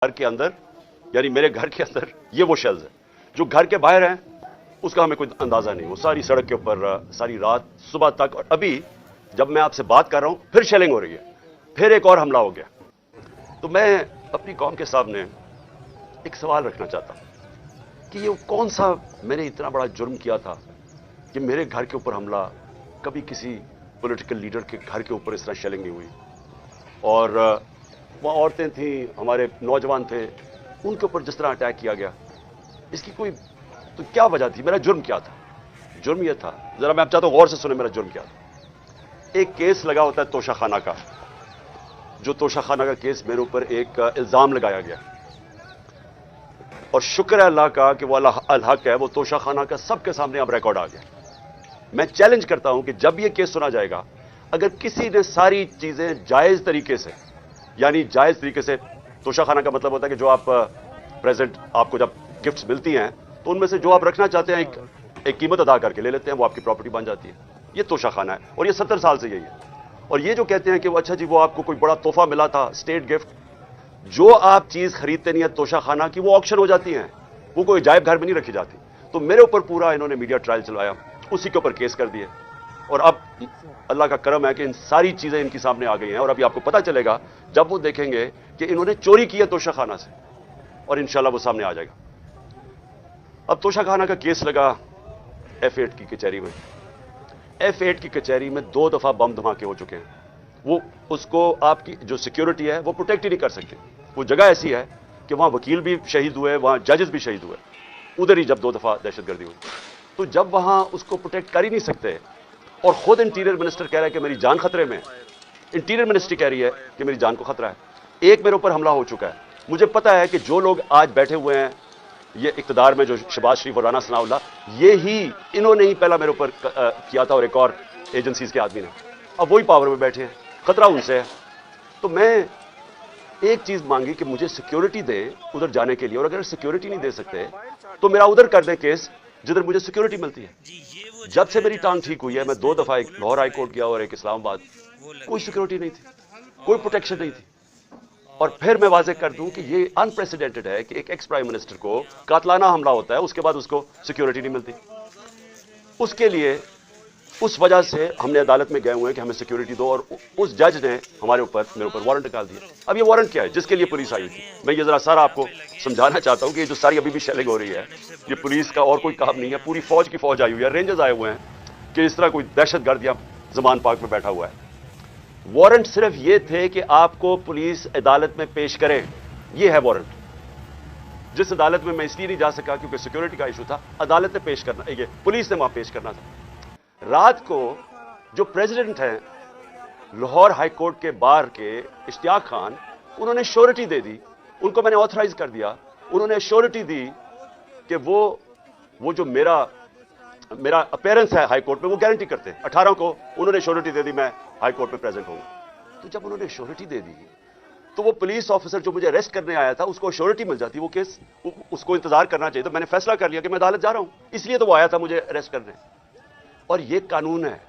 घर के अंदर, यानी मेरे घर के अंदर ये वो शेल्स है। जो घर के बाहर हैं उसका हमें कोई अंदाजा नहीं। वो सारी सड़क के ऊपर सारी रात सुबह तक, और अभी जब मैं आपसे बात कर रहा हूं फिर शेलिंग हो रही है, फिर एक और हमला हो गया। तो मैं अपनी कौम के सामने एक सवाल रखना चाहता हूं कि ये कौन सा मैंने इतना बड़ा जुर्म किया था कि मेरे घर के ऊपर हमला, कभी किसी पॉलिटिकल लीडर के घर के ऊपर इस तरह शेलिंग नहीं हुई। और वहाँ औरतें थीं, हमारे नौजवान थे, उनके ऊपर जिस तरह अटैक किया गया, इसकी कोई तो क्या वजह थी? मेरा जुर्म क्या था? जुर्म यह था, जरा मैं आप चाहता हूं गौर से सुने मेरा जुर्म क्या था। एक केस लगा होता है तोशाखाना का, जो तोशाखाना का केस मेरे ऊपर एक इल्जाम लगाया गया, और शुक्र है अल्लाह का कि वो अल हक है, वो तोशाखाना का सबके सामने अब रिकॉर्ड आ गया। मैं चैलेंज करता हूं कि जब ये केस सुना जाएगा, अगर किसी ने सारी चीजें जायज तरीके से, यानी जायज तरीके से, तोशाखाना का मतलब होता है कि जो आप प्रेजेंट आपको जब गिफ्ट्स मिलती हैं तो उनमें से जो आप रखना चाहते हैं एक कीमत अदा करके ले लेते हैं, वो आपकी प्रॉपर्टी बन जाती है। ये तोशाखाना है, और ये 70 साल से यही है। और ये जो कहते हैं कि वो अच्छा जी वो आपको कोई बड़ा तोहफा मिला था, स्टेट गिफ्ट, जो आप चीज खरीदते नहीं है तोशाखाना की, वो ऑक्शन हो जाती हैं, वो कोई अजायब घर में नहीं रखी जाती। तो मेरे ऊपर पूरा इन्होंने मीडिया ट्रायल चलवाया, उसी के ऊपर केस कर दिए, और अब अल्लाह का करम है कि इन सारी चीजें इनके सामने आ गई हैं। और अभी आपको पता चलेगा जब वो देखेंगे कि इन्होंने चोरी की है तोशाखाना से, और इंशाल्लाह वो सामने आ जाएगा। अब तोशाखाना का केस लगा F8 की कचहरी में। F8 की कचहरी में 2 दफा बम धमाके हो चुके हैं। वो उसको आपकी जो सिक्योरिटी है वो प्रोटेक्ट ही नहीं कर सकती। वो जगह ऐसी है कि वहां वकील भी शहीद हुए, वहां जजेस भी शहीद हुए, उधर ही जब 2 दफा दहशतगर्दी हुई। तो जब वहां उसको प्रोटेक्ट कर ही नहीं सकते, और खुद इंटीरियर मिनिस्टर कह रहा है कि मेरी जान खतरे में, इंटीरियर मिनिस्ट्री कह रही है कि मेरी जान को खतरा है। एक मेरे ऊपर हमला हो चुका है। मुझे पता है कि जो लोग आज बैठे हुए हैं ये इक्तदार में, जो शहबाज शरीफ और राना सनाउल्लाह, ये ही इन्होंने ही पहला मेरे ऊपर किया था, और एक और एजेंसीज के आदमी ने। अब वही पावर में बैठे हैं, खतरा उनसे है। तो मैं एक चीज मांगी कि मुझे सिक्योरिटी दे उधर जाने के लिए, और अगर सिक्योरिटी नहीं दे सकते तो मेरा उधर कर दे केस जिधर मुझे सिक्योरिटी मिलती है। जब से मेरी टांग ठीक हुई है, मैं 2 दफा, एक लाहौर हाई कोर्ट गया और एक इस्लामाबाद, कोई सिक्योरिटी नहीं थी, कोई प्रोटेक्शन नहीं थी। और फिर मैं वाज़ेह कर दूं कि ये अनप्रेसिडेंटेड है कि एक एक्स प्राइम मिनिस्टर को कातलाना हमला होता है, उसके बाद उसको सिक्योरिटी नहीं मिलती। उसके लिए उस वजह से हमने अदालत में गए हुए हैं कि हमें सिक्योरिटी दो, और उस जज ने मेरे ऊपर वारंट निकाल दिया। अब ये वारंट क्या है जिसके लिए पुलिस आई थी? मैं ये जरा सारा आपको समझाना चाहता हूं कि ये जो सारी अभी भी शेलिंग हो रही है, ये पुलिस का और कोई काम नहीं है, पूरी फौज की फौज आई हुई है, रेंजर्स आए हुए हैं कि इस तरह कोई दहशतगर्द या जमान पार्क में बैठा हुआ है। वारंट सिर्फ ये थे कि आपको पुलिस अदालत में पेश करे, ये है वारंट। जिस अदालत में मैं इसलिए नहीं जा सका क्योंकि सिक्योरिटी का इशू था, अदालत ने पेश करना, ये पुलिस ने वहां पेश करना था। रात को जो प्रेसिडेंट हैं लाहौर हाई कोर्ट के बार के, इश्तियाक खान, उन्होंने श्योरिटी दे दी, उनको मैंने ऑथराइज कर दिया, उन्होंने श्योरिटी दी कि वो जो मेरा अपीयरेंस है हाई कोर्ट में वो गारंटी करते हैं। 18 को उन्होंने श्योरिटी दे दी मैं हाई कोर्ट में प्रेजेंट होऊंगा। तो जब उन्होंने श्योरिटी दे दी तो वो पुलिस ऑफिसर जो मुझे अरेस्ट करने आया था उसको श्योरिटी मिल जाती, वो केस उसको इंतजार करना चाहिए। तो मैंने फैसला कर लिया कि मैं अदालत जा रहा हूं, इसलिए तो वो आया था मुझे अरेस्ट करने। और ये कानून है,